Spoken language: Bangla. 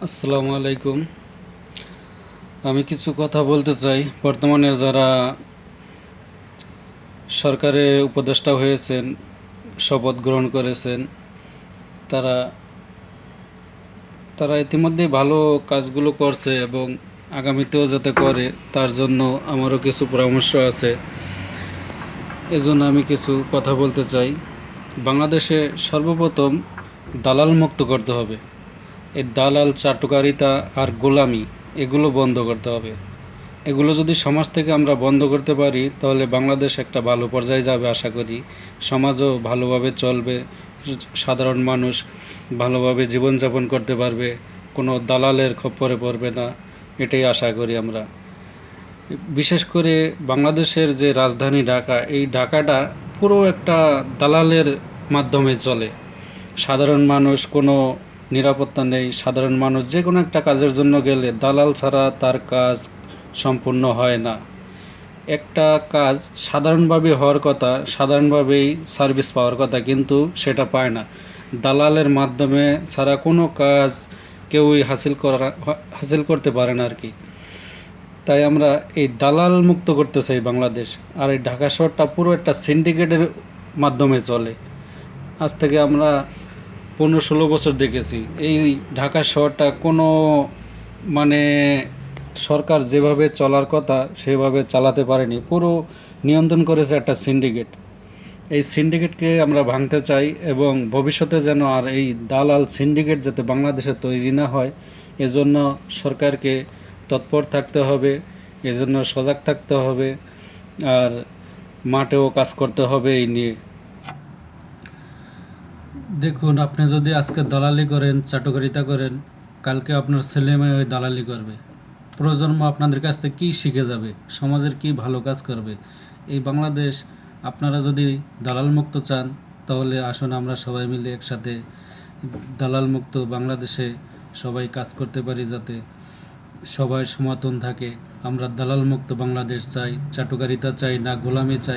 আসসালামু আলাইকুম। আমি কিছু কথা বলতে চাই। বর্তমানে যারা সরকারের উপদেষ্টা হয়েছেন, শপথ গ্রহণ করেছেন, তারা তারা ইতিমধ্যেই ভালো কাজগুলো করছে এবং আগামীতেও যাতে করে তার জন্য আমারও কিছু পরামর্শ আছে। এজন্য আমি কিছু কথা বলতে চাই। বাংলাদেশে সর্বপ্রথম দালাল মুক্ত করতে হবে। এই দালাল চাটুকারিতা আর গোলামি এগুলো বন্ধ করতে হবে। এগুলো যদি সমাজ থেকে আমরা বন্ধ করতে পারি তাহলে বাংলাদেশ একটা ভালো পর্যায়ে যাবে আশা করি। সমাজও ভালোভাবে চলবে, সাধারণ মানুষ ভালোভাবে জীবনযাপন করতে পারবে, কোনো দালালের খপ্পরে পড়বে না, এটাই আশা করি আমরা। বিশেষ করে বাংলাদেশের যে রাজধানী ঢাকা, এই ঢাকাটা পুরো একটা দালালের মাধ্যমে চলে। সাধারণ মানুষ কোনো নিরাপত্তা নেই। সাধারণ মানুষ যে কোনো একটা কাজের জন্য গেলে দালাল ছাড়া তার কাজ সম্পূর্ণ হয় না। একটা কাজ সাধারণভাবে হওয়ার কথা, সাধারণভাবেই সার্ভিস পাওয়ার কথা, কিন্তু সেটা পায় না। দালালের মাধ্যমে ছাড়া কোনো কাজ কেউই হাসিল করতে পারে না আর কি। তাই আমরা এই দালাল মুক্ত করতে চাই বাংলাদেশ। আর এই ঢাকা শহরটা পুরো একটা সিন্ডিকেটের মাধ্যমে চলে। আজ থেকে আমরা 15-16 বছর দেখেছি এই ঢাকা শহরটা কোনো মানে সরকার যেভাবে চলার কথা সেভাবে চালাতে পারেনি। পুরো নিয়ন্ত্রণ করেছে একটা সিন্ডিকেট। এই সিন্ডিকেটকে আমরা ভাঙতে চাই এবং ভবিষ্যতে যেন আর এই দালাল সিন্ডিকেট যাতে বাংলাদেশে তৈরি না হয়, এজন্য সরকারকে তৎপর থাকতে হবে, এজন্য সজাগ থাকতে হবে, আর মাঠেও কাজ করতে হবে এই নিয়ে। দেখুন, আপনি যদি আজকে দালালি করেন, চাটুকারিতা করেন, কালকে আপনার ছেলে মেয়ে ওই দালালি করবে। প্রজন্ম আপনাদের কাছ থেকে কী শিখে যাবে, সমাজের কি ভালো কাজ করবে? এই বাংলাদেশ আপনারা যদি দালাল মুক্ত চান তাহলে আসুন আমরা সবাই মিলে একসাথে দালাল মুক্ত বাংলাদেশে সবাই কাজ করতে পারি, যাতে সবাই সমাতন থাকে। আমরা দালাল মুক্ত বাংলাদেশ চাই, চাটুকারিতা চাই না, গোলামি চাই